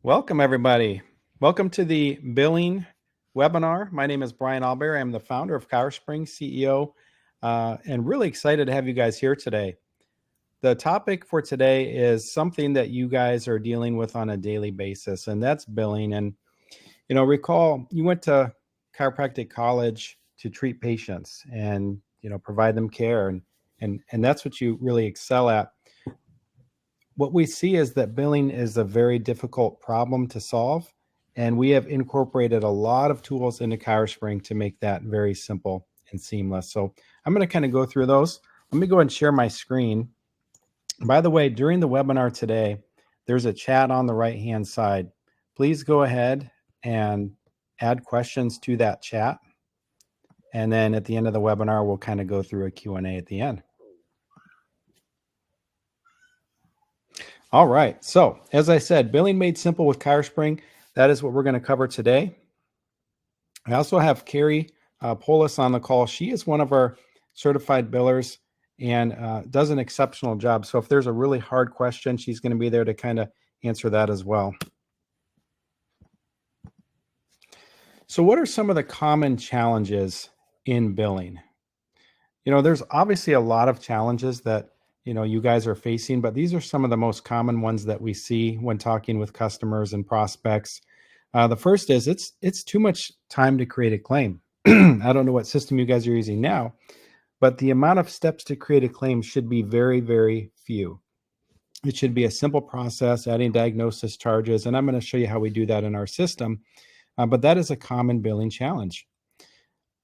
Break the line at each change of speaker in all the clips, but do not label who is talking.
Welcome, everybody. Welcome to the billing webinar. My name is Brian Albear. I'm the founder of ChiroSpring, CEO, and really excited to have you guys here today. The topic for today is something that you guys are dealing with on a daily basis, and that's billing. And, recall you went to chiropractic college to treat patients and, provide them care. And that's what you really excel at. What we see is that billing is a very difficult problem to solve, and we have incorporated a lot of tools into ChiroSpring to make that very simple and seamless. So I'm going to kind of go through those. Let me go and share my screen. By the way, during the webinar today, there's a chat on the right-hand side. Please go ahead and add questions to that chat. And then at the end of the webinar, we'll kind of go through a Q&A at the end. All right. So as I said, billing made simple with ChiroSpring. That is what we're going to cover today. I also have Carrie Polis on the call. She is one of our certified billers and does an exceptional job. So if there's a really hard question, she's going to be there to kind of answer that as well. So what are some of the common challenges in billing? There's obviously a lot of challenges that you guys are facing, but these are some of the most common ones that we see when talking with customers and prospects. The first is it's too much time to create a claim. I don't know what system you guys are using now, but the amount of steps to create a claim should be very, very few. It should be a simple process, adding diagnosis charges, and I'm going to show you how we do that in our system. But that is a common billing challenge.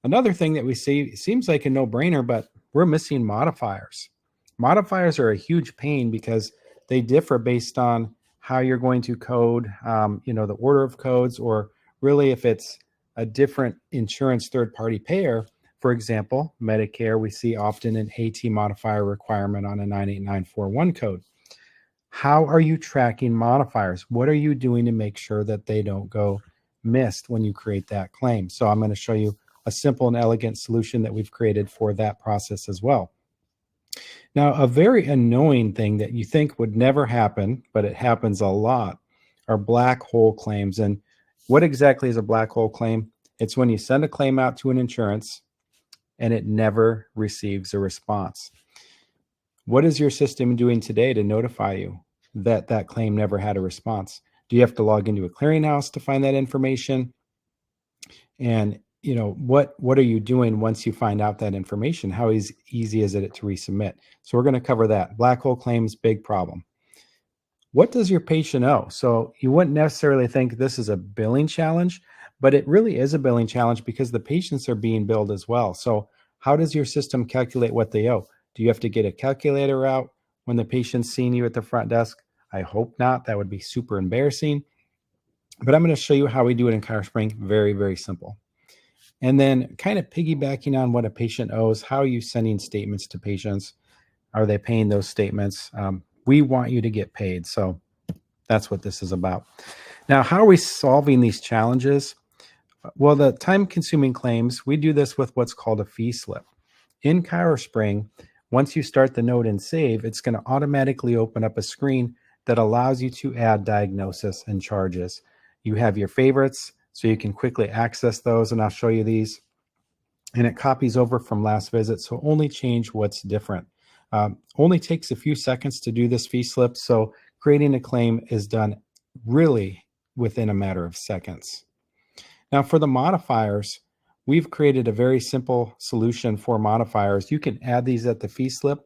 Another thing that we see seems like a no-brainer, but we're missing modifiers. Modifiers are a huge pain because they differ based on how you're going to code, the order of codes, or really if it's a different insurance third-party payer. For example, Medicare, we see often an AT modifier requirement on a 98941 code. How are you tracking modifiers? What are you doing to make sure that they don't go missed when you create that claim? So I'm going to show you a simple and elegant solution that we've created for that process as well. Now, a very annoying thing that you think would never happen, but it happens a lot, are black hole claims. And what exactly is a black hole claim? It's when you send a claim out to an insurance and it never receives a response. What is your system doing today to notify you that that claim never had a response? Do you have to log into a clearinghouse to find that information? And what are you doing once you find out that information? How easy is it to resubmit? So we're going to cover that. Black hole claims, big problem. What does your patient owe? So you wouldn't necessarily think this is a billing challenge, but it really is a billing challenge because the patients are being billed as well. So how does your system calculate what they owe? Do you have to get a calculator out when the patient's seeing you at the front desk? I hope not. That would be super embarrassing. But I'm going to show you how we do it in ChiroSpring. Very, very simple. And then kind of piggybacking on what a patient owes, how are you sending statements to patients? Are they paying those statements? We want you to get paid. So that's what this is about. Now, how are we solving these challenges? Well, the time-consuming claims, we do this with what's called a fee slip. In ChiroSpring, once you start the node and save, it's going to automatically open up a screen that allows you to add diagnosis and charges. You have your favorites, so you can quickly access those, and I'll show you these. And it copies over from last visit, so only change what's different. Only takes a few seconds to do this fee slip, so creating a claim is done really within a matter of seconds. Now for the modifiers, we've created a very simple solution for modifiers. You can add these at the fee slip,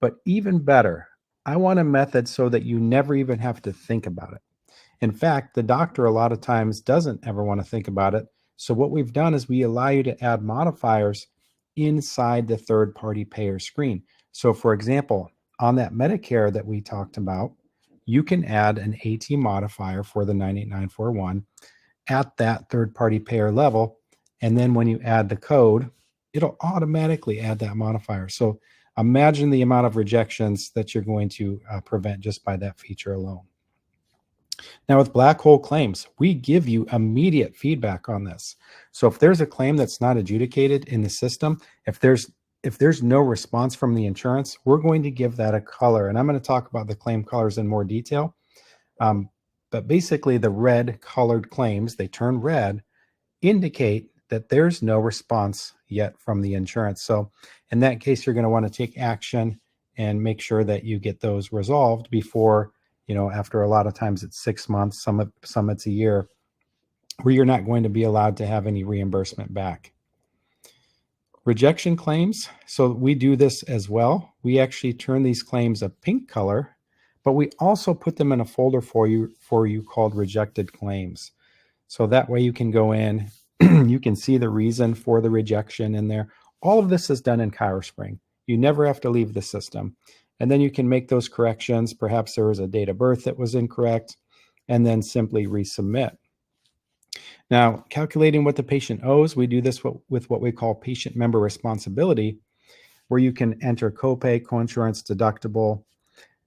but even better, I want a method so that you never even have to think about it. In fact, the doctor a lot of times doesn't ever want to think about it. So what we've done is we allow you to add modifiers inside the third-party payer screen. So for example, on that Medicare that we talked about, you can add an AT modifier for the 98941 at that third-party payer level. And then when you add the code, it'll automatically add that modifier. So imagine the amount of rejections that you're going to prevent just by that feature alone. Now with black hole claims, we give you immediate feedback on this. So if there's a claim that's not adjudicated in the system, if there's no response from the insurance, we're going to give that a color. And I'm going to talk about the claim colors in more detail. But basically the red colored claims, they turn red, indicate that there's no response yet from the insurance. So in that case, you're going to want to take action and make sure that you get those resolved before, after a lot of times it's 6 months, some it's a year, where you're not going to be allowed to have any reimbursement back. Rejection claims. So we do this as well. We actually turn these claims a pink color, but we also put them in a folder for you called rejected claims. So that way you can go in, you can see the reason for the rejection in there. All of this is done in ChiroSpring. You never have to leave the system. And then you can make those corrections. Perhaps there was a date of birth that was incorrect, and then simply resubmit. Now, calculating what the patient owes, we do this with what we call patient member responsibility, where you can enter copay, coinsurance, deductible,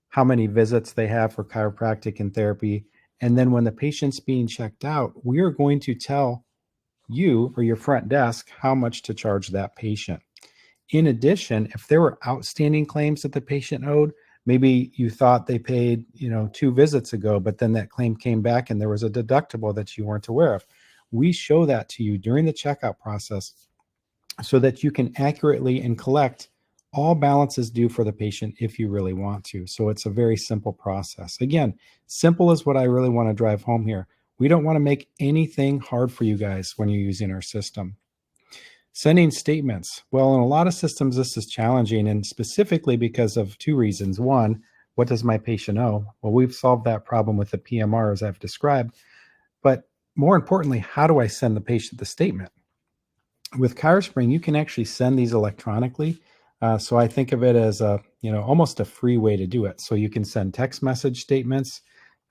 how many visits they have for chiropractic and therapy. And then when the patient's being checked out, we are going to tell you or your front desk how much to charge that patient. In addition, if there were outstanding claims that the patient owed, maybe you thought they paid, 2 visits ago, but then that claim came back and there was a deductible that you weren't aware of. We show that to you during the checkout process so that you can accurately and collect all balances due for the patient if you really want to. So it's a very simple process. Again, simple is what I really want to drive home here. We don't want to make anything hard for you guys when you're using our system. Sending statements. Well, in a lot of systems, this is challenging, and specifically because of 2 reasons. One, what does my patient owe? Well, we've solved that problem with the PMR as I've described. But more importantly, how do I send the patient the statement? With ChiroSpring, you can actually send these electronically. So I think of it as almost a free way to do it. So you can send text message statements,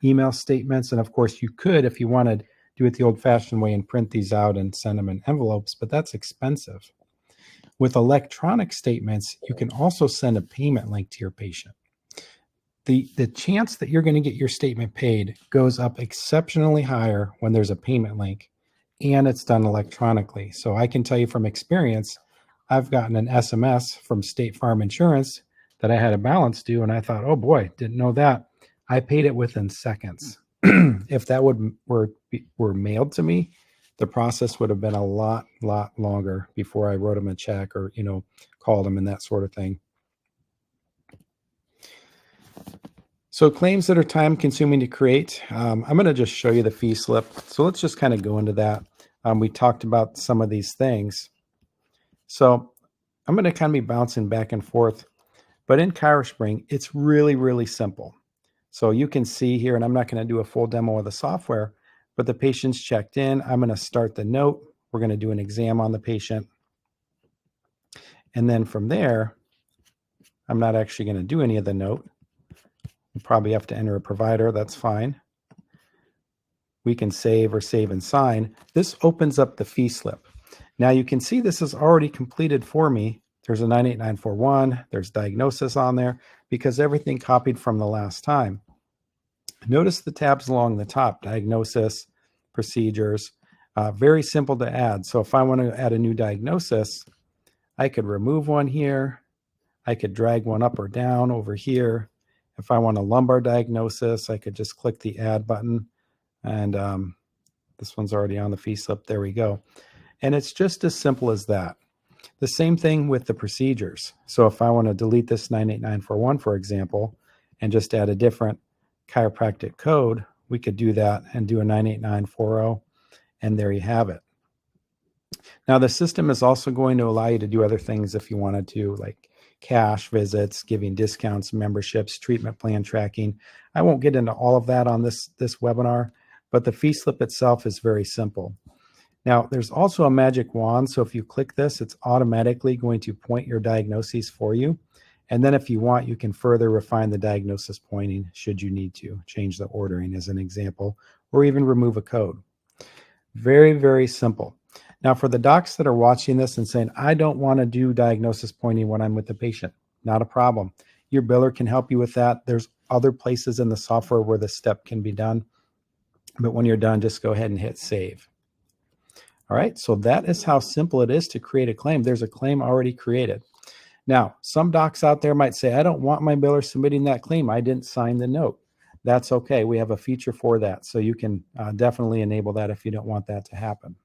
email statements, and of course you could, if you wanted, do it the old-fashioned way and print these out and send them in envelopes, but that's expensive. With electronic statements, you can also send a payment link to your patient. The chance that you're going to get your statement paid goes up exceptionally higher when there's a payment link and it's done electronically. So I can tell you from experience, I've gotten an SMS from State Farm Insurance that I had a balance due, and I thought, oh boy, didn't know that. I paid it within seconds. If that were mailed to me, the process would have been a lot longer before I wrote them a check or, called them and that sort of thing. So claims that are time consuming to create, I'm going to just show you the fee slip. So let's just kind of go into that. We talked about some of these things. So I'm going to kind of be bouncing back and forth, but in ChiroSpring, it's really, really simple. So you can see here, and I'm not going to do a full demo of the software, but the patient's checked in. I'm going to start the note. We're going to do an exam on the patient. And then from there, I'm not actually going to do any of the note. You probably have to enter a provider. That's fine. We can save or save and sign. This opens up the fee slip. Now you can see this is already completed for me. There's a 98941. There's diagnosis on there because everything copied from the last time. Notice the tabs along the top, diagnosis, procedures, very simple to add. So if I want to add a new diagnosis, I could remove one here. I could drag one up or down over here. If I want a lumbar diagnosis, I could just click the add button, and this one's already on the fee slip. There we go. And it's just as simple as that. The same thing with the procedures. So if I want to delete this 98941, for example, and just add a different chiropractic code, we could do that and do a 98940, and there you have it. Now the system is also going to allow you to do other things if you wanted to, like cash visits, giving discounts, memberships, treatment plan tracking. I won't get into all of that on this webinar, but the fee slip itself is very simple. Now, there's also a magic wand. So if you click this, it's automatically going to point your diagnoses for you. And then if you want, you can further refine the diagnosis pointing should you need to change the ordering as an example, or even remove a code. Very, very simple. Now, for the docs that are watching this and saying, I don't want to do diagnosis pointing when I'm with the patient, not a problem. Your biller can help you with that. There's other places in the software where this step can be done. But when you're done, just go ahead and hit save. All right, so that is how simple it is to create a claim. There's a claim already created. Now, some docs out there might say, I don't want my biller submitting that claim. I didn't sign the note. that's okay. We have a feature for that. So you can definitely enable that if you don't want that to happen.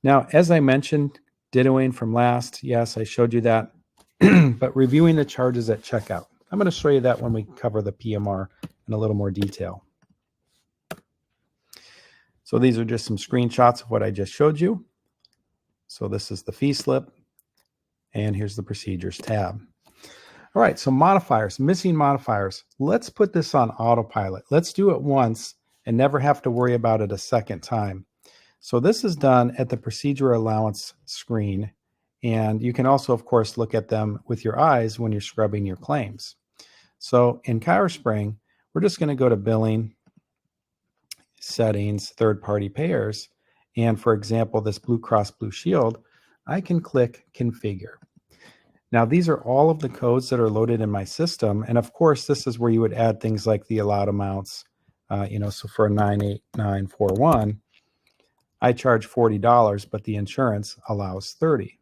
Now, as I mentioned, dittoing from last, yes, I showed you that, but reviewing the charges at checkout. I'm going to show you that when we cover the PMR in a little more detail. So these are just some screenshots of what I just showed you. So this is the fee slip, and here's the procedures tab. All right, so modifiers, missing modifiers. Let's put this on autopilot. Let's do it once and never have to worry about it a second time. So this is done at the procedure allowance screen. And you can also, of course, look at them with your eyes when you're scrubbing your claims. So in ChiroSpring, we're just going to go to billing, settings, third-party payers. And for example, this Blue Cross Blue Shield, I can click configure. Now, these are all of the codes that are loaded in my system. And of course, this is where you would add things like the allowed amounts. So for a 98941, I charge $40, but the insurance allows $30.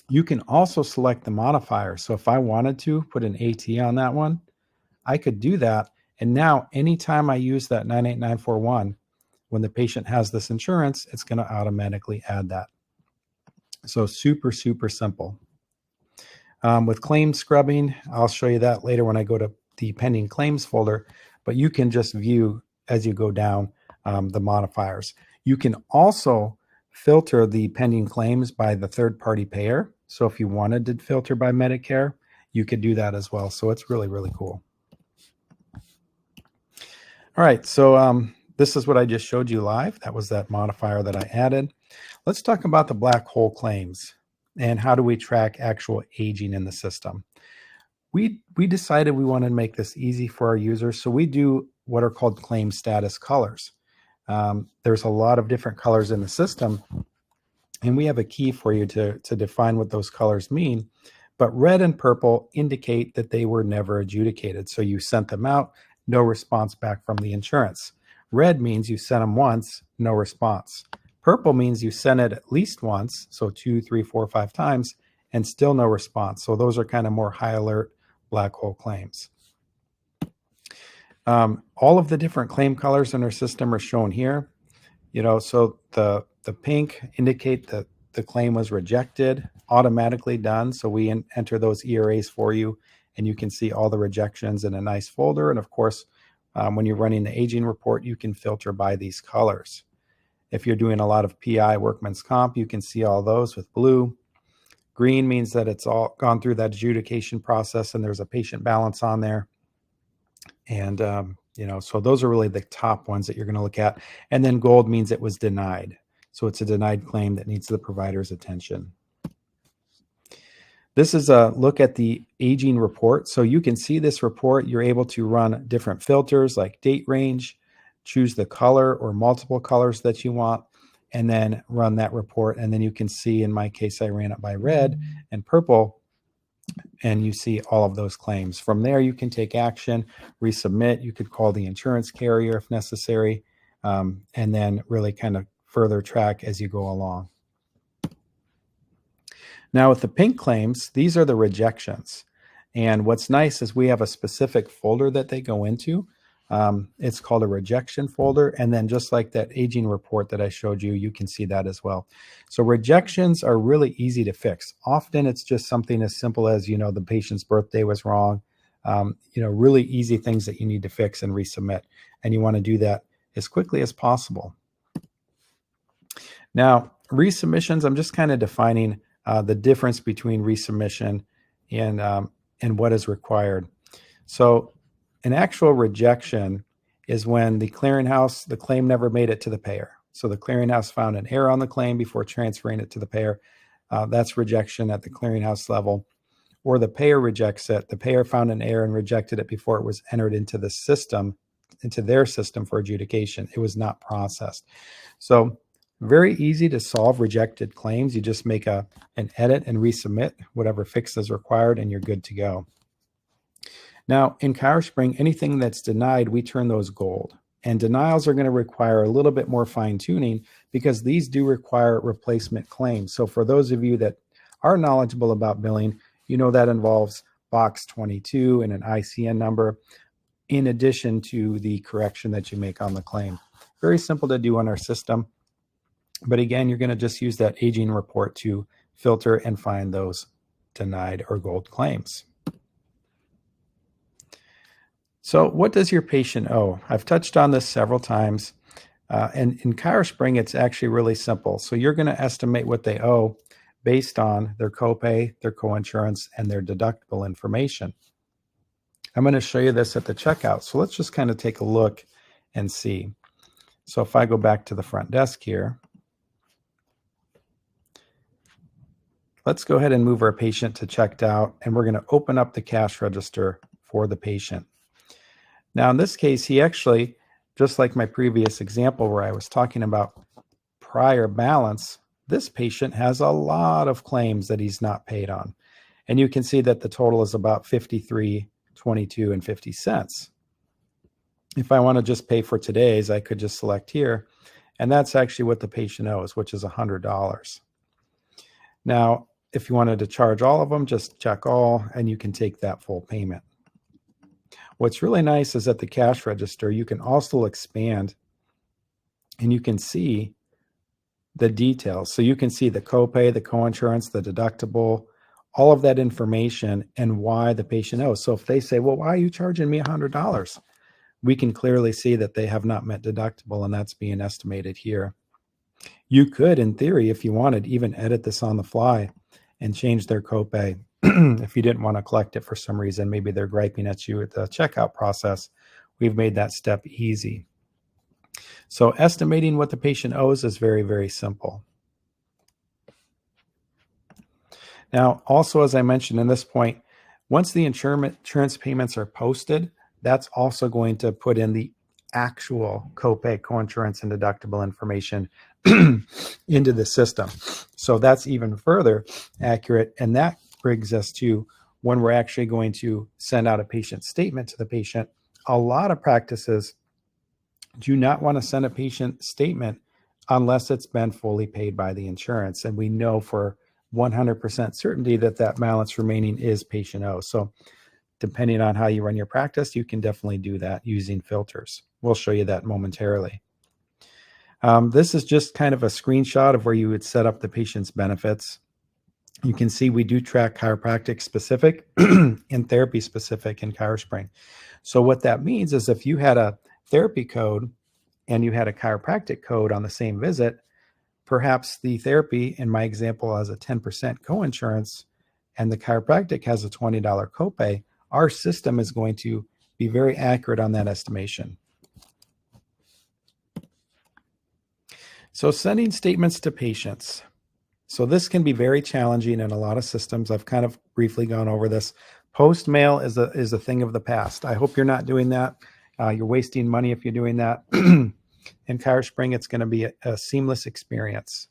You can also select the modifier. So if I wanted to put an AT on that one, I could do that. And now anytime I use that 98941, when the patient has this insurance, it's going to automatically add that. So super, super simple. With claim scrubbing, I'll show you that later when I go to the pending claims folder, but you can just view as you go down the modifiers. You can also filter the pending claims by the third-party payer. So if you wanted to filter by Medicare, you could do that as well. So it's really, really cool. All right, so this is what I just showed you live. That was that modifier that I added. Let's talk about the black hole claims and how do we track actual aging in the system. We decided we wanted to make this easy for our users, so we do what are called claim status colors. There's a lot of different colors in the system, and we have a key for you to define what those colors mean. But red and purple indicate that they were never adjudicated. So you sent them out, no response back from the insurance. Red means you sent them once, no response. Purple means you sent it at least once, so 2, 3, 4, 5 times, and still no response. So those are kind of more high alert black hole claims. All of the different claim colors in our system are shown here. So the pink indicate that the claim was rejected, automatically done. So we enter those ERAs for you, and you can see all the rejections in a nice folder. And of course, when you're running the aging report, you can filter by these colors. If you're doing a lot of PI, workman's comp, you can see all those with blue. Green means that it's all gone through that adjudication process and there's a patient balance on there. And, so those are really the top ones that you're going to look at. And then gold means it was denied. So it's a denied claim that needs the provider's attention. This is a look at the aging report. So you can see this report. You're able to run different filters like date range, choose the color or multiple colors that you want, and then run that report. And then you can see, in my case, I ran it by red and purple, and you see all of those claims. From there, you can take action, resubmit. You could call the insurance carrier if necessary, and then really kind of further track as you go along. Now with the pink claims, these are the rejections. And what's nice is we have a specific folder that they go into. It's called a rejection folder. And then just like that aging report that I showed you, you can see that as well. So rejections are really easy to fix. Often it's just something as simple as, the patient's birthday was wrong. Really easy things that you need to fix and resubmit. And you want to do that as quickly as possible. Now, resubmissions, I'm just kind of defining the difference between resubmission and what is required. So an actual rejection is when the clearinghouse, the claim never made it to the payer. So the clearinghouse found an error on the claim before transferring it to the payer. That's rejection at the clearinghouse level. Or the payer rejects it. The payer found an error and rejected it before it was entered into the system, into their system for adjudication. It was not processed. So very easy to solve rejected claims. You just make an edit and resubmit whatever fix is required, and you're good to go. Now, in ChiroSpring, anything that's denied, we turn those gold. And denials are going to require a little bit more fine-tuning because these do require replacement claims. So for those of you that are knowledgeable about billing, that involves box 22 and an ICN number. in addition to the correction that you make on the claim. Very simple to do on our system. But again, you're going to just use that aging report to filter and find those denied or gold claims. So what does your patient owe? I've touched on this several times. And in ChiroSpring, it's actually really simple. So you're going to estimate what they owe based on their copay, their coinsurance, and their deductible information. I'm going to show you this at the checkout. So let's just kind of take a look and see. So if I go back to the front desk here, let's go ahead and move our patient to checked out, and we're going to open up the cash register for the patient. Now, in this case, he actually, just like my previous example where I was talking about prior balance, this patient has a lot of claims that he's not paid on. And you can see that the total is about $53.22 and 50 cents. If I want to just pay for today's, I could just select here, and that's actually what the patient owes, which is $100. Now, if you wanted to charge all of them, just check all, and you can take that full payment. What's really nice is at the cash register, you can also expand and you can see the details. So you can see the copay, the coinsurance, the deductible, all of that information and why the patient owes. So if they say, well, why are you charging me $100? We can clearly see that they have not met deductible, and that's being estimated here. You could, in theory, if you wanted, even edit this on the fly and change their copay. If you didn't want to collect it for some reason, maybe they're griping at you at the checkout process, we've made that step easy. So estimating what the patient owes is very, very simple. Now, also, as I mentioned in this point, once the insurance payments are posted, that's also going to put in the actual copay, coinsurance, and deductible information into the system. So that's even further accurate, and that brings us to when we're actually going to send out a patient statement to the patient. A lot of practices do not want to send a patient statement unless it's been fully paid by the insurance, and we know for 100% certainty that that balance remaining is patient O. So depending on how you run your practice, you can definitely do that using filters. We'll show you that momentarily. This is just kind of a screenshot of where you would set up the patient's benefits. You can see we do track chiropractic specific and therapy specific in ChiroSpring. So what that means is if you had a therapy code and you had a chiropractic code on the same visit, perhaps the therapy, in my example, has a 10% coinsurance and the chiropractic has a $20 copay, our system is going to be very accurate on that estimation. So sending statements to patients. So this can be very challenging in a lot of systems. I've kind of briefly gone over this. Post mail is a thing of the past. I hope you're not doing that. You're wasting money if you're doing that. In ChiroSpring, it's going to be a seamless experience.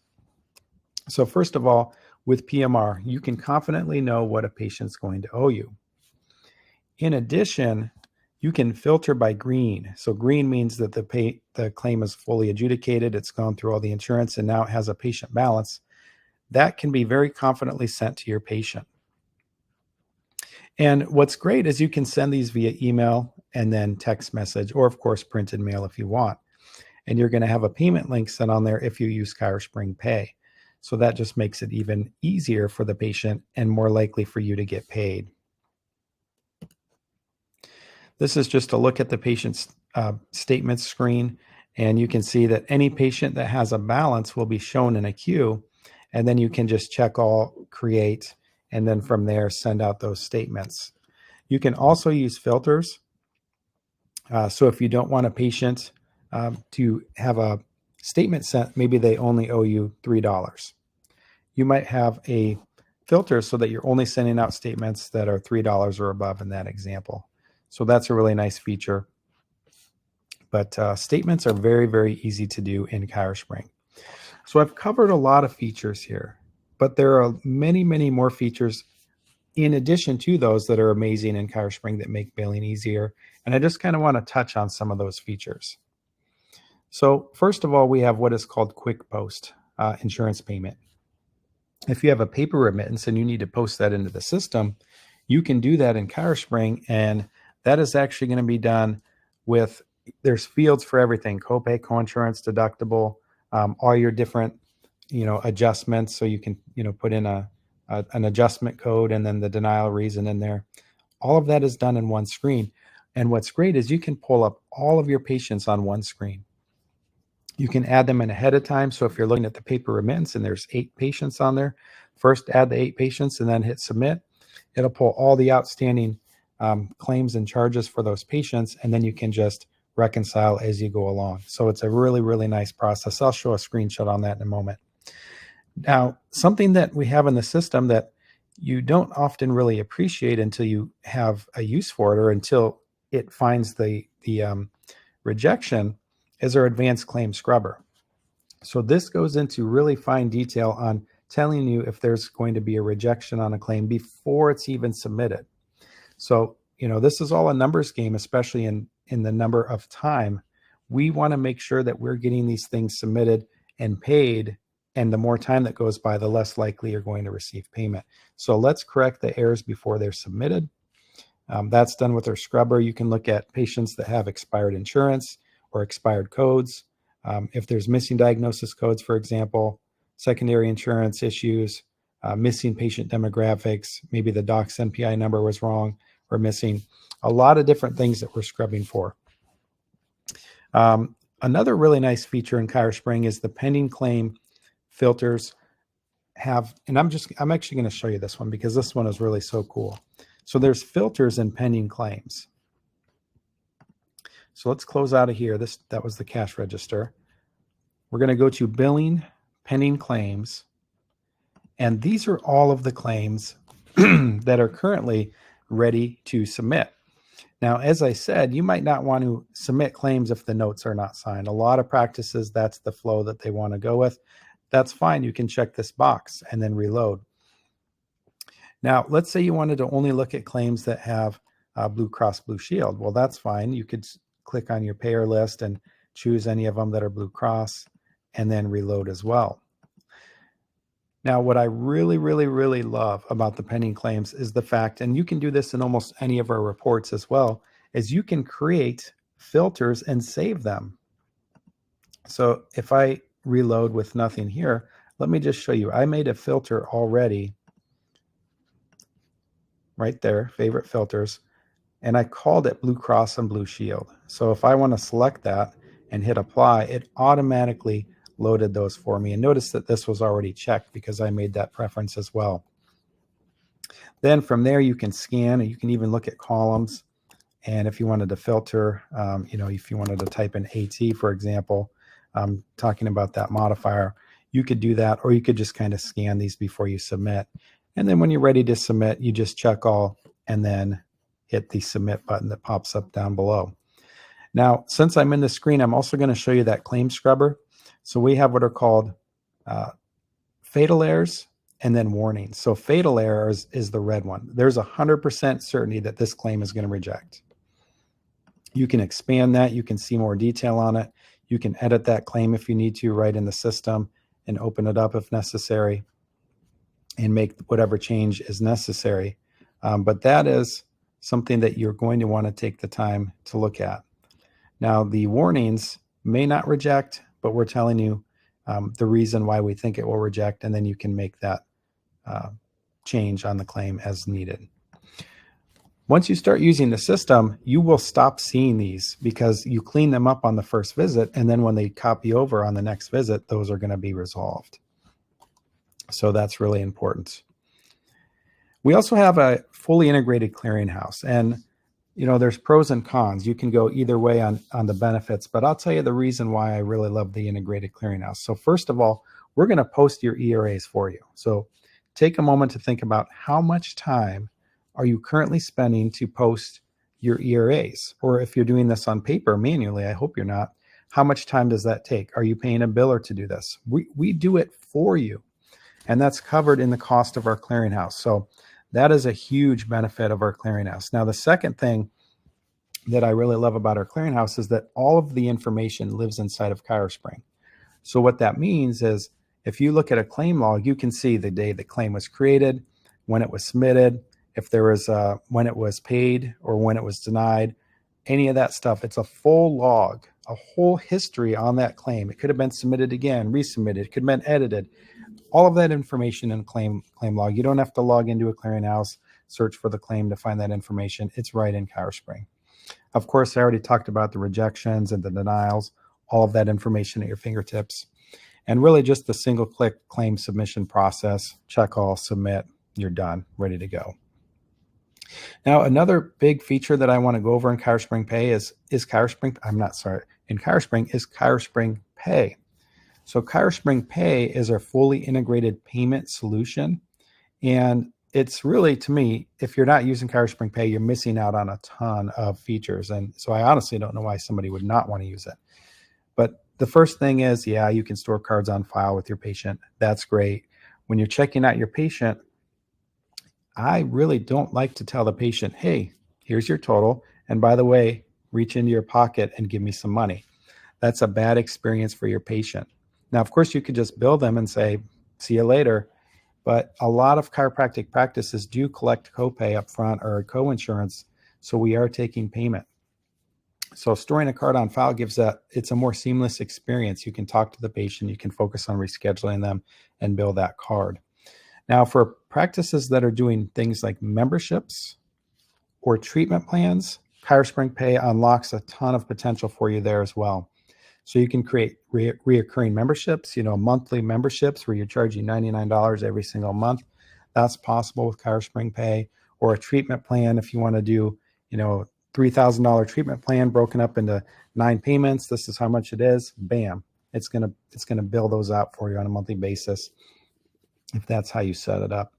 So first of all, with PMR, you can confidently know what a patient's going to owe you. In addition, you can filter by green. So green means that the claim is fully adjudicated, it's gone through all the insurance, and now it has a patient balance. That can be very confidently sent to your patient. And what's great is you can send these via email and then text message, or of course printed mail if you want. And you're going to have a payment link sent on there if you use ChiroSpring Pay. So that just makes it even easier for the patient and more likely for you to get paid. This is just a look at the patient's statement screen, and you can see that any patient that has a balance will be shown in a queue, and then you can just check all, create, and then from there send out those statements. You can also use filters. So if you don't want a patient to have a statement sent, maybe they only owe you $3. You might have a filter so that you're only sending out statements that are $3 or above in that example. So that's a really nice feature. But statements are very, very easy to do in ChiroSpring. So I've covered a lot of features here, but there are many, many more features in addition to those that are amazing in ChiroSpring that make billing easier. And I just kind of want to touch on some of those features. So first of all, we have what is called quick post insurance payment. If you have a paper remittance and you need to post that into the system, you can do that in ChiroSpring, and That is actually going to be done with, there's fields for everything: copay, coinsurance, deductible, all your different, adjustments. So you can, put in an adjustment code and then the denial reason in there. All of that is done in one screen. And what's great is you can pull up all of your patients on one screen. You can add them in ahead of time. So if you're looking at the paper remittance and there's 8 patients on there, first add the 8 patients and then hit submit. It'll pull all the outstanding claims and charges for those patients, and then you can just reconcile as you go along. So it's a really, really nice process. I'll show a screenshot on that in a moment. Now, something that we have in the system that you don't often really appreciate until you have a use for it, or until it finds the rejection, is our advanced claim scrubber. So this goes into really fine detail on telling you if there's going to be a rejection on a claim before it's even submitted. So, this is all a numbers game, especially in the number of time. We want to make sure that we're getting these things submitted and paid. And the more time that goes by, the less likely you're going to receive payment. So let's correct the errors before they're submitted. That's done with our scrubber. You can look at patients that have expired insurance or expired codes. If there's missing diagnosis codes, for example, secondary insurance issues, missing patient demographics, maybe the doc's NPI number was wrong or missing, a lot of different things that we're scrubbing for. Another really nice feature in ChiroSpring is the pending claim filters have, and I'm actually going to show you this one because this one is really so cool. So there's filters in pending claims. So let's close out of here. That was the cash register. We're going to go to billing, pending claims, and these are all of the claims that are currently ready to submit. Now, as I said, you might not want to submit claims if the notes are not signed. A lot of practices, that's the flow that they want to go with. That's fine. You can check this box and then reload. Now, let's say you wanted to only look at claims that have Blue Cross Blue Shield. Well, that's fine. You could click on your payer list and choose any of them that are Blue Cross and then reload as well. Now, what I really, really, really love about the pending claims is the fact, and you can do this in almost any of our reports as well, is you can create filters and save them. So if I reload with nothing here, let me just show you. I made a filter already right there, favorite filters, and I called it Blue Cross and Blue Shield. So if I want to select that and hit apply, it automatically loaded those for me. And notice that this was already checked because I made that preference as well. Then from there, you can scan, and you can even look at columns. And if you wanted to filter, if you wanted to type in AT, for example, talking about that modifier, you could do that, or you could just kind of scan these before you submit. And then when you're ready to submit, you just check all and then hit the submit button that pops up down below. Now, since I'm in the screen, I'm also going to show you that claim scrubber. So we have what are called fatal errors and then warnings. So fatal errors is the red one. There's 100% certainty that this claim is going to reject. You can expand that. You can see more detail on it. You can edit that claim if you need to right in the system and open it up if necessary and make whatever change is necessary. But that is something that you're going to want to take the time to look at. Now, the warnings may not reject, but we're telling you the reason why we think it will reject, and then you can make that change on the claim as needed. Once you start using the system, you will stop seeing these because you clean them up on the first visit, and then when they copy over on the next visit, those are going to be resolved. So that's really important. We also have a fully integrated clearinghouse, and there's pros and cons. You can go either way on the benefits, but I'll tell you the reason why I really love the integrated clearinghouse. So first of all, we're going to post your ERAs for you. So take a moment to think about how much time are you currently spending to post your ERAs? Or if you're doing this on paper manually, I hope you're not, how much time does that take? Are you paying a biller to do this? We do it for you, and that's covered in the cost of our clearinghouse. So that is a huge benefit of our clearinghouse. Now, the second thing that I really love about our clearinghouse is that all of the information lives inside of ChiroSpring. So what that means is if you look at a claim log, you can see the day the claim was created, when it was submitted, if there was when it was paid or when it was denied, any of that stuff. It's a full log, a whole history on that claim. It could have been submitted again, resubmitted, it could have been edited. All of that information in claim log. You don't have to log into a clearinghouse, search for the claim to find that information. It's right in ChiroSpring. Of course, I already talked about the rejections and the denials, all of that information at your fingertips. And really just the single click claim submission process, check all, submit, you're done, ready to go. Now, another big feature that I want to go over in ChiroSpring Pay is ChiroSpring, in ChiroSpring is ChiroSpring Pay. So ChiroSpring Pay is our fully integrated payment solution. And it's really, to me, if you're not using ChiroSpring Pay, you're missing out on a ton of features. And so I honestly don't know why somebody would not want to use it. But the first thing is, yeah, you can store cards on file with your patient. That's great. When you're checking out your patient, I really don't like to tell the patient, hey, here's your total. And by the way, reach into your pocket and give me some money. That's a bad experience for your patient. Now, of course, you could just bill them and say, see you later. But a lot of chiropractic practices do collect copay up front or co-insurance. So we are taking payment. So storing a card on file it's a more seamless experience. You can talk to the patient, you can focus on rescheduling them and bill that card. Now, for practices that are doing things like memberships or treatment plans, ChiroSpring Pay unlocks a ton of potential for you there as well. So you can create reoccurring memberships, monthly memberships where you're charging $99 every single month. That's possible with ChiroSpring Pay. Or a treatment plan if you want to do, $3,000 treatment plan broken up into 9 payments. This is how much it is. Bam. It's gonna bill those out for you on a monthly basis if that's how you set it up.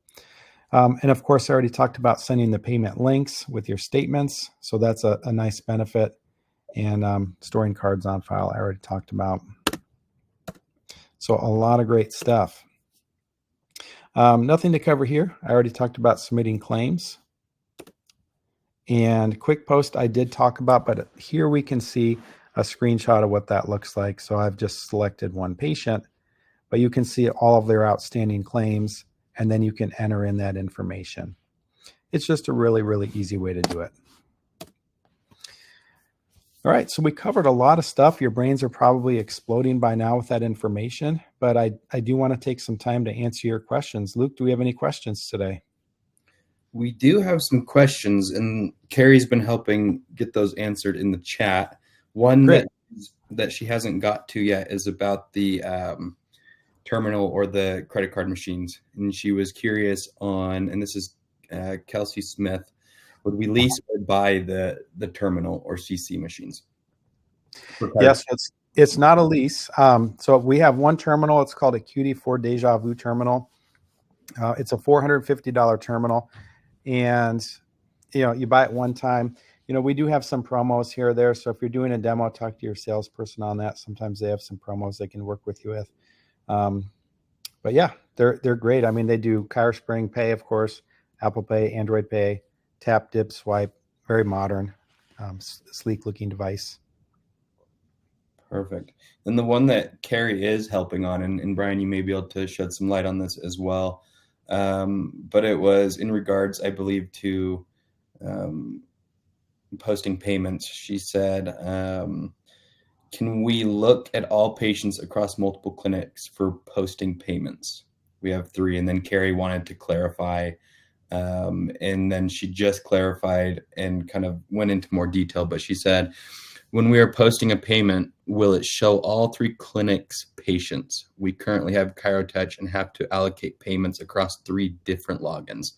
And of course, I already talked about sending the payment links with your statements. So that's a nice benefit. And storing cards on file, I already talked about. So a lot of great stuff. Nothing to cover here. I already talked about submitting claims. And quick post I did talk about, but here we can see a screenshot of what that looks like. So I've just selected one patient, but you can see all of their outstanding claims, and then you can enter in that information. It's just a really, really easy way to do it. All right, so we covered a lot of stuff. Your brains are probably exploding by now with that information, but I do want to take some time to answer your questions. Luke, do we have any questions today?
We do have some questions, and Carrie's been helping get those answered in the chat. One that she hasn't got to yet is about the terminal or the credit card machines. And she was curious on, and this is Kelsey Smith, would we lease or buy the terminal or CC machines?
Yes, it's not a lease. So we have one terminal. It's called a QD4 Deja Vu terminal. It's a $450 terminal. And, you buy it one time. We do have some promos here or there. So if you're doing a demo, talk to your salesperson on that. Sometimes they have some promos they can work with you with. But yeah, they're great. I mean, they do ChiroSpring Pay, of course, Apple Pay, Android Pay, tap, dip, swipe, very modern, sleek looking device.
Perfect. And the one that Carrie is helping on, and Brian, you may be able to shed some light on this as well. But it was in regards, I believe, to posting payments. She said, can we look at all patients across multiple clinics for posting payments? We have 3, and then Carrie wanted to clarify, and then she just clarified and kind of went into more detail, but she said, when we are posting a payment, will it show all 3 clinics' patients? We currently have ChiroTouch and have to allocate payments across 3 different logins.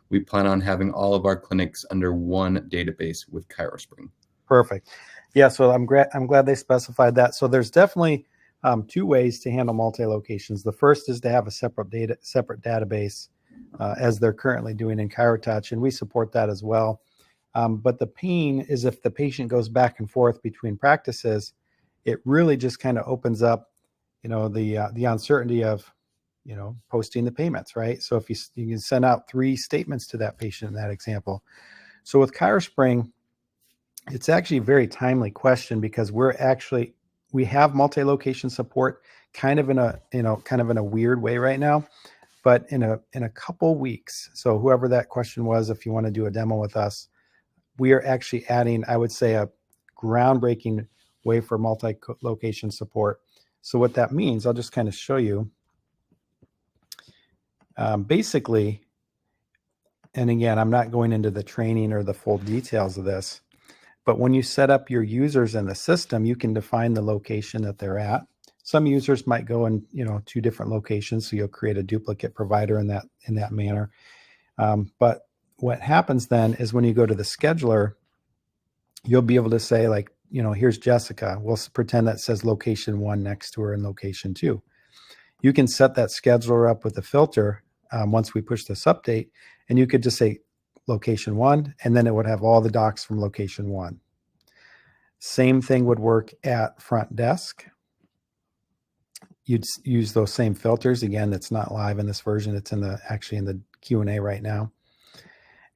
We plan on having all of our clinics under one database with ChiroSpring.
Perfect. Yeah, so I'm glad they specified that. So there's definitely 2 ways to handle multi-locations. The first is to have a separate database as they're currently doing in ChiroTouch, and we support that as well. But the pain is if the patient goes back and forth between practices, it really just kind of opens up, the uncertainty of, posting the payments, right? So if you can send out 3 statements to that patient in that example. So with ChiroSpring, it's actually a very timely question because we have multi-location support kind of in a weird way right now. but in a couple weeks. So whoever that question was, if you want to do a demo with us, we are actually adding, I would say, a groundbreaking way for multi-location support. So what that means, I'll just kind of show you. Basically, and again, I'm not going into the training or the full details of this, but when you set up your users in the system, you can define the location that they're at. Some users might go in, 2 different locations, so you'll create a duplicate provider in that manner. But what happens then is when you go to the scheduler, you'll be able to say, like, here's Jessica. We'll pretend that says location 1 next to her in location 2. You can set that scheduler up with a filter once we push this update, and you could just say location 1, and then it would have all the docs from location 1. Same thing would work at front desk. You'd use those same filters. Again, it's not live in this version. It's actually in the Q&A right now.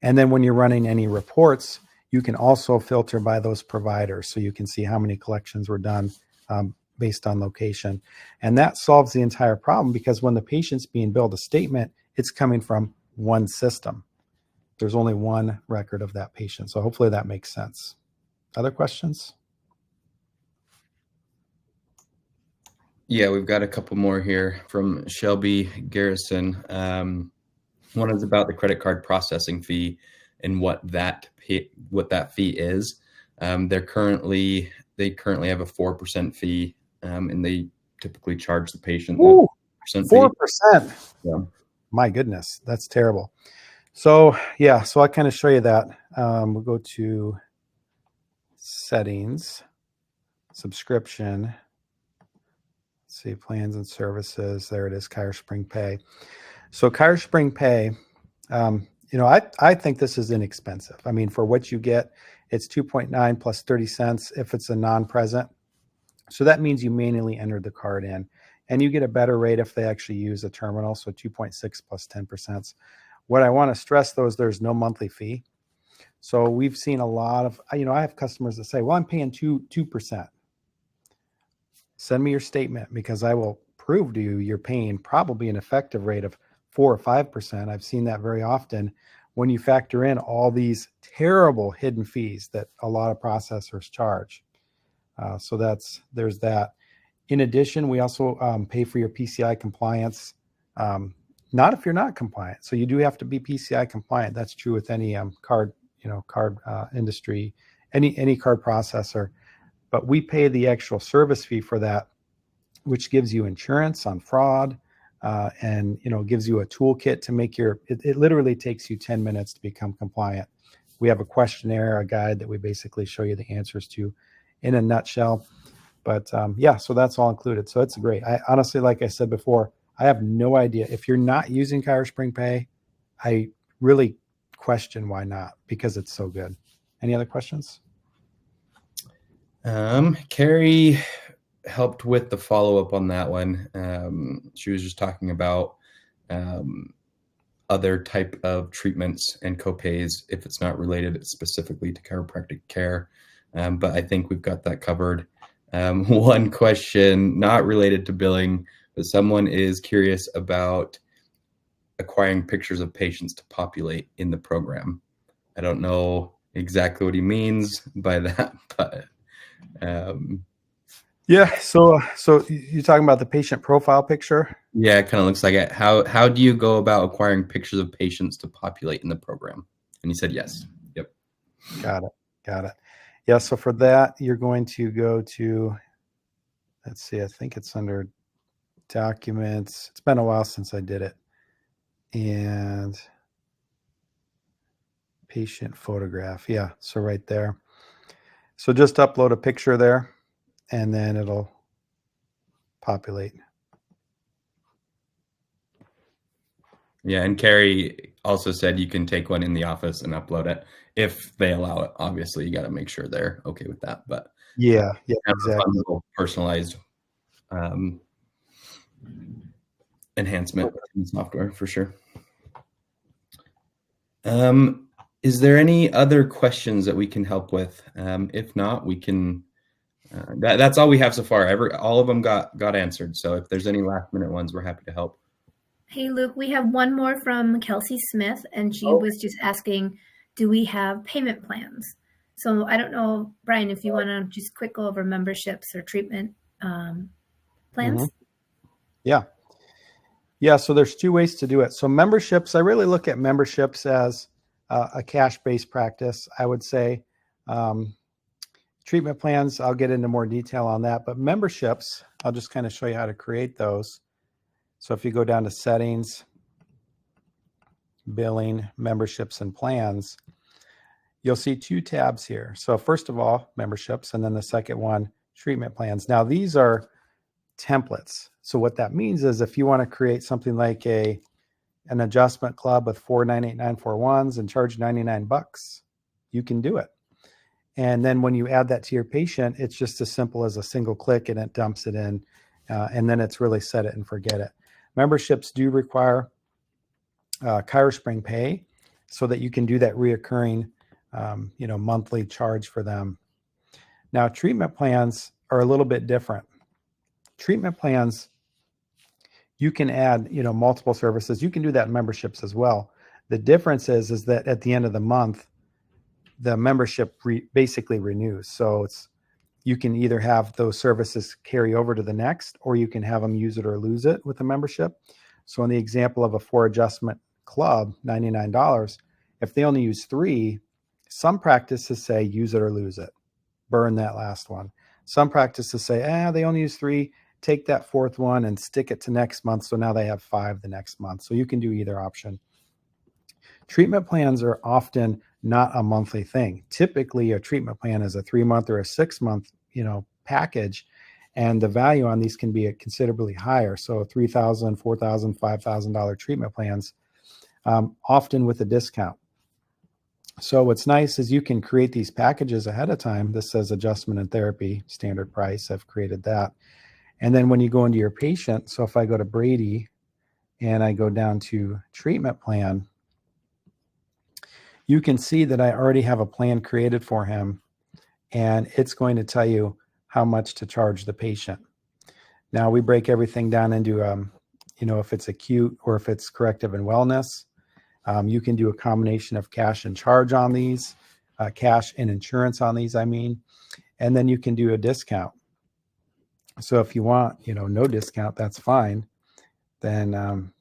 And then when you're running any reports, you can also filter by those providers. So you can see how many collections were done based on location. And that solves the entire problem, because when the patient's being billed a statement, it's coming from one system. There's only one record of that patient. So hopefully that makes sense. Other questions?
Yeah, we've got a couple more here from Shelby Garrison. One is about the credit card processing fee and what that fee is. They currently have a 4% fee, and they typically charge the patient
4%.
Yeah.
My goodness, that's terrible. So yeah, so I'll kind of show you that. We'll go to settings, subscription. Let's see, plans and services. There it is, ChiroSpring Pay. So ChiroSpring Pay, I think this is inexpensive. I mean, for what you get, it's 2.9 plus 30 cents if it's a non-present. So that means you manually entered the card in, and you get a better rate if they actually use a terminal. So 2.6 plus 10%. What I want to stress, though, is there's no monthly fee. So we've seen a lot of, I have customers that say, well, I'm paying 2%. Send me your statement, because I will prove to you you're paying probably an effective rate of 4 or 5%. I've seen that very often when you factor in all these terrible hidden fees that a lot of processors charge. So there's that. In addition, we also pay for your PCI compliance. Not if you're not compliant. So you do have to be PCI compliant. That's true with any card industry, any card processor. But we pay the actual service fee for that, which gives you insurance on fraud, and gives you a toolkit to make it literally takes you 10 minutes to become compliant. We have a questionnaire, a guide that we basically show you the answers to in a nutshell. But yeah, so that's all included. So it's great. I honestly, like I said before, I have no idea. If you're not using ChiroSpring Pay, I really question why not, because it's so good. Any other questions?
Carrie helped with the follow-up on that one. She was just talking about other type of treatments and copays if it's not related specifically to chiropractic care. But I think we've got that covered. One question not related to billing, but someone is curious about acquiring pictures of patients to populate in the program. I don't know exactly what he means by that, but
yeah. So you're talking about the patient profile picture?
Yeah, it kind of looks like it. How do you go about acquiring pictures of patients to populate in the program? And he said yes. Yep.
Got it. Yeah. So for that, you're going to go to, let's see, I think it's under documents. It's been a while since I did it. And patient photograph. Yeah. So right there. So just upload a picture there, and then it'll populate.
Yeah, and Carrie also said you can take one in the office and upload it if they allow it. Obviously, you got to make sure they're okay with that. But
yeah,
kind of
exactly.
a fun little personalized enhancement in software for sure. Is there any other questions that we can help with? If not, we can. That's all we have so far. All of them got answered. So if there's any last minute ones, we're happy to help.
Hey, Luke, we have one more from Kelsey Smith, and she
Oh,
was just asking, do we have payment plans? So I don't know, Brian, if you want to just quick go over memberships or treatment plans.
Mhm. Yeah. Yeah. So there's two ways to do it. So memberships, I really look at memberships as a cash-based practice, I would say. Treatment plans, I'll get into more detail on that, but memberships, I'll just kind of show you how to create those. So if you go down to settings, billing, memberships, and plans, you'll see two tabs here. So first of all, memberships, and then the second one, treatment plans. Now these are templates. So what that means is if you want to create something like an adjustment club with 498,941s and charge $99, you can do it. And then when you add that to your patient, it's just as simple as a single click and it dumps it in. And then it's really set it and forget it. Memberships do require ChiroSpring pay so that you can do that reoccurring, monthly charge for them. Now, treatment plans are a little bit different. Treatment plans, you can add, multiple services. You can do that in memberships as well. The difference is that at the end of the month, the membership basically renews. So you can either have those services carry over to the next, or you can have them use it or lose it with a membership. So in the example of a 4 adjustment club, $99, if they only use 3, some practices say use it or lose it, burn that last one. Some practices say, they only use 3, take that 4th one and stick it to next month. So now they have 5 the next month. So you can do either option. Treatment plans are often not a monthly thing. Typically, a treatment plan is a 3-month or a 6-month, package, and the value on these can be considerably higher. So $3,000, $4,000, $5,000 treatment plans, often with a discount. So what's nice is you can create these packages ahead of time. This says adjustment and therapy, standard price. I've created that. And then when you go into your patient, so if I go to Brady and I go down to treatment plan, you can see that I already have a plan created for him, and it's going to tell you how much to charge the patient. Now we break everything down into, if it's acute or if it's corrective and wellness. You can do a combination of cash and charge on these, cash and insurance on these, and then you can do a discount. So if you want, no discount, that's fine. Then,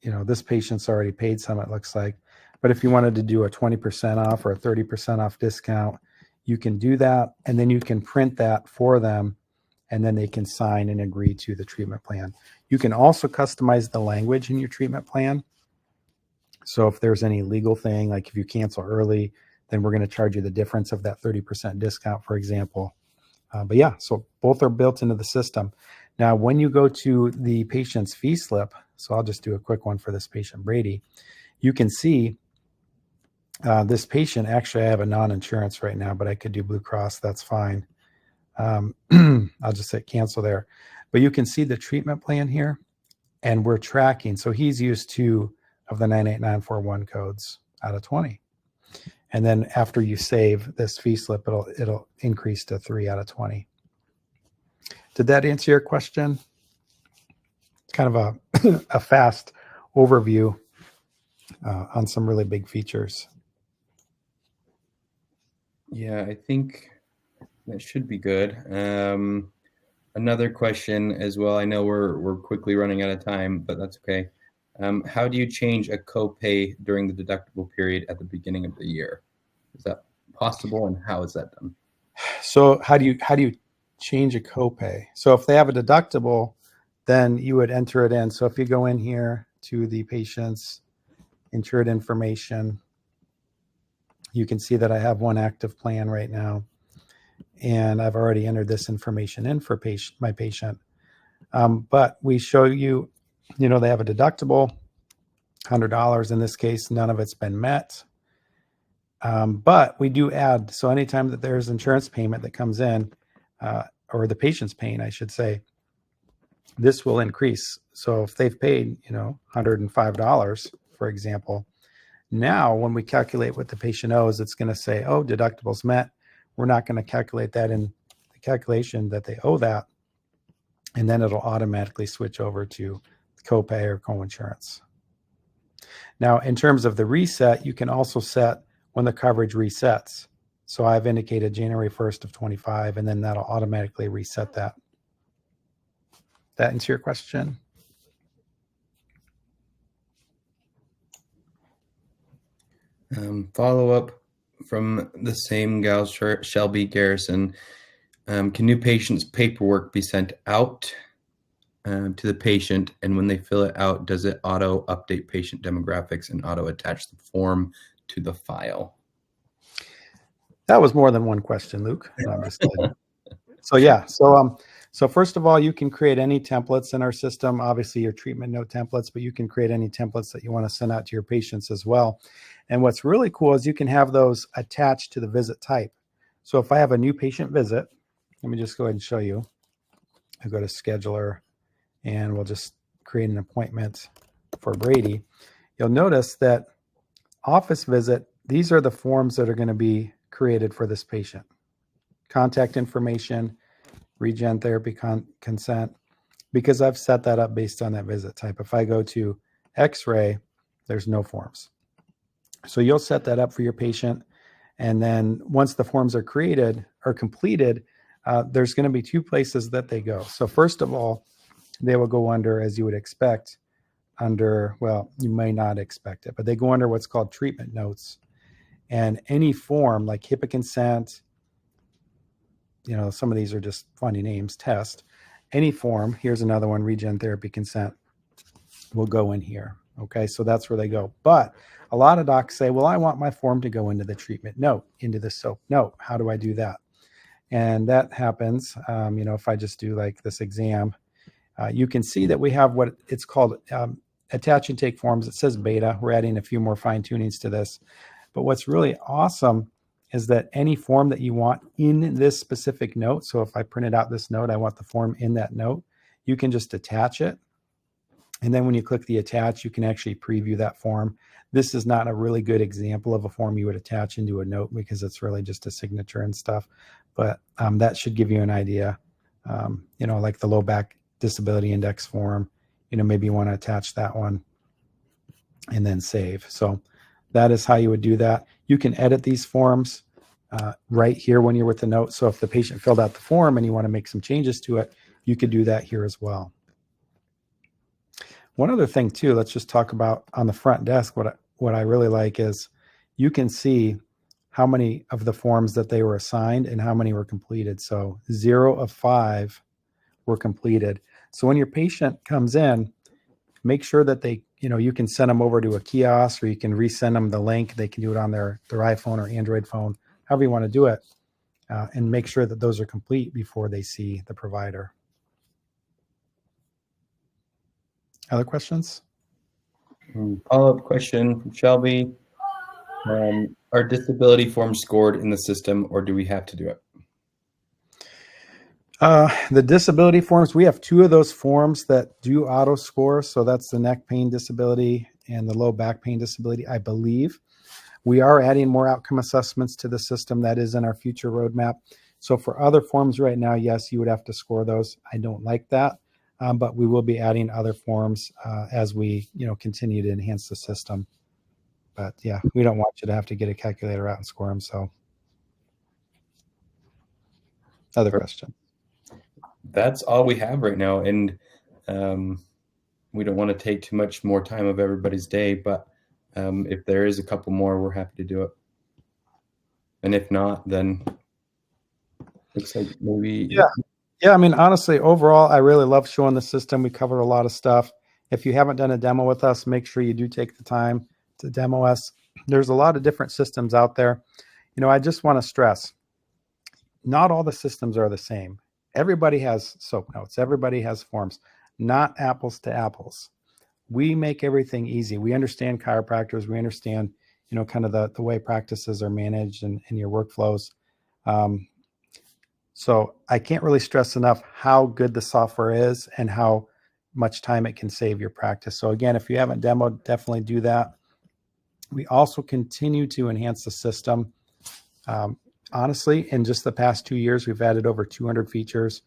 this patient's already paid some, it looks like. But if you wanted to do a 20% off or a 30% off discount, you can do that. And then you can print that for them, and then they can sign and agree to the treatment plan. You can also customize the language in your treatment plan. So if there's any legal thing, like if you cancel early, then we're going to charge you the difference of that 30% discount, for example. But yeah, so both are built into the system. Now, when you go to the patient's fee slip, so I'll just do a quick one for this patient, Brady, you can see this patient, actually I have a non-insurance right now, but I could do Blue Cross, that's fine. I'll just hit cancel there. But you can see the treatment plan here, and we're tracking. So he's used 2 of the 98941 codes out of 20. And then after you save this fee slip, it'll increase to 3 out of 20. Did that answer your question? Kind of a fast overview on some really big features.
Yeah, I think that should be good. Another question as well. I know we're quickly running out of time, but that's okay. How do you change a copay during the deductible period at the beginning of the year? Is that possible, and how is that done?
So how do you change a copay? So if they have a deductible, then you would enter it in. So if you go in here to the patient's insured information, you can see that I have one active plan right now, and I've already entered this information in for my patient. But we show you, they have a deductible, $100. In this case, none of it's been met. But we do add, so anytime that there's insurance payment that comes in, or the patient's paying, I should say, this will increase. So if they've paid, $105, for example, now when we calculate what the patient owes, it's going to say, oh, deductible's met. We're not going to calculate that in the calculation that they owe that. And then it'll automatically switch over to copay or coinsurance. Now, in terms of the reset, you can also set when the coverage resets. So I've indicated January 1st of 25, and then that'll automatically reset that. That answer your question?
Follow up from the same gal, Shelby Garrison. Can new patients' paperwork be sent out to the patient, and when they fill it out, does it auto update patient demographics and auto attach the form to the file?
That was more than one question, Luke. No, I'm just kidding. So yeah, so first of all, you can create any templates in our system. Obviously, your treatment note templates, but you can create any templates that you want to send out to your patients as well. And what's really cool is you can have those attached to the visit type. So if I have a new patient visit, let me just go ahead and show you. I go to scheduler, and we'll just create an appointment for Brady. You'll notice that office visit, these are the forms that are going to be created for this patient. Contact information, regen therapy consent, because I've set that up based on that visit type. If I go to X-ray, there's no forms. So you'll set that up for your patient. And then once the forms are created or completed, there's going to be two places that they go. So first of all, they will go under, as you would expect, under, well, you may not expect it, but they go under what's called treatment notes. And any form like HIPAA consent, some of these are just funny names, test, any form, here's another one, regen therapy consent, will go in here. Okay, so that's where they go. But a lot of docs say, well, I want my form to go into the treatment note, into the SOAP note. How do I do that? And that happens, if I just do like this exam, you can see that we have what it's called attach and take forms. It says beta. We're adding a few more fine tunings to this. But what's really awesome is that any form that you want in this specific note, so if I printed out this note, I want the form in that note, you can just attach it. And then when you click the attach, you can actually preview that form. This is not a really good example of a form you would attach into a note because it's really just a signature and stuff. But that should give you an idea, like the low back disability index form, maybe you want to attach that one and then save. So that is how you would do that. You can edit these forms right here when you're with the note. So if the patient filled out the form and you want to make some changes to it, you could do that here as well. One other thing too, let's just talk about on the front desk. What I really like is you can see how many of the forms that they were assigned and how many were completed. So 0 of 5 were completed. So when your patient comes in, make sure that they, you can send them over to a kiosk, or you can resend them the link. They can do it on their iPhone or Android phone, however you want to do it, and make sure that those are complete before they see the provider. Other questions?
Follow-up question from Shelby. Are disability forms scored in the system, or do we have to do it?
The disability forms, we have 2 of those forms that do auto score. So that's the neck pain disability and the low back pain disability, I believe. We are adding more outcome assessments to the system. That is in our future roadmap. So for other forms right now, yes, you would have to score those. I don't like that, but we will be adding other forms as we continue to enhance the system. But yeah, we don't want you to have to get a calculator out and score them. So other question.
That's all we have right now. And we don't want to take too much more time of everybody's day, but if there is a couple more, we're happy to do it. And if not, then looks like maybe.
Yeah. I mean, honestly, overall, I really love showing the system. We covered a lot of stuff. If you haven't done a demo with us, make sure you do take the time to demo us. There's a lot of different systems out there. I just want to stress, not all the systems are the same. Everybody has SOAP notes. Everybody has forms, not apples to apples. We make everything easy. We understand chiropractors. We understand, kind of the way practices are managed and your workflows. So I can't really stress enough how good the software is and how much time it can save your practice. So again, if you haven't demoed, definitely do that. We also continue to enhance the system. Honestly, in just the past 2 years, we've added over 200 features.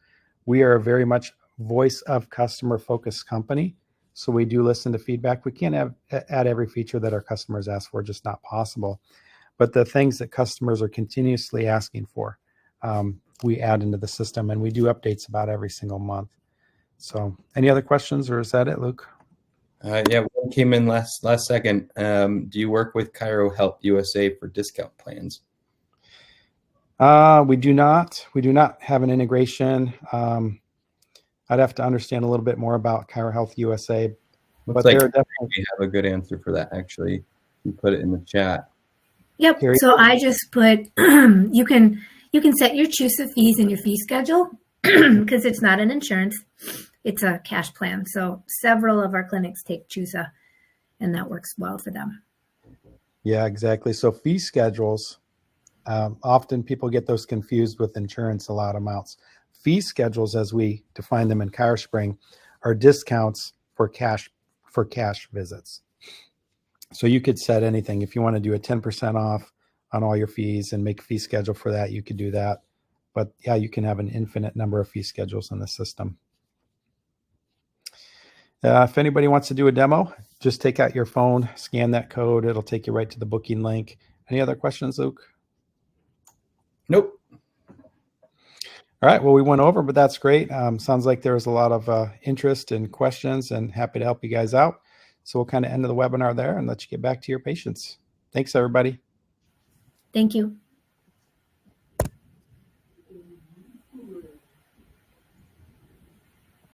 We are a very much voice of customer focused company. So we do listen to feedback. We can't add every feature that our customers ask for, just not possible. But the things that customers are continuously asking for, we add into the system, and we do updates about every single month. So any other questions, or is that it, Luke?
Yeah, one came in last second. Do you work with Chiro Health USA for discount plans?
We do not. We do not have an integration. I'd have to understand a little bit more about Chiro Health USA,
Looks
but
like
they're definitely.
we have a good answer for that. Actually, you put it in the chat.
Yep.
Carrie?
So I just put you can set your CHUSA fees in your fee schedule because it's not an insurance, it's a cash plan. So several of our clinics take CHUSA, and that works well for them.
Yeah, exactly. So fee schedules, often people get those confused with insurance allowed amounts. Fee schedules, as we define them in ChiroSpring, are discounts for cash visits. So you could set anything. If you want to do a 10% off on all your fees and make a fee schedule for that, you could do that. But yeah, you can have an infinite number of fee schedules in the system. If anybody wants to do a demo, just take out your phone, scan that code. It'll take you right to the booking link. Any other questions, Luke?
Nope.
All right. Well, we went over, but that's great. Sounds like there was a lot of interest and questions, and happy to help you guys out. So we'll kind of end the webinar there and let you get back to your patients. Thanks, everybody.
Thank you.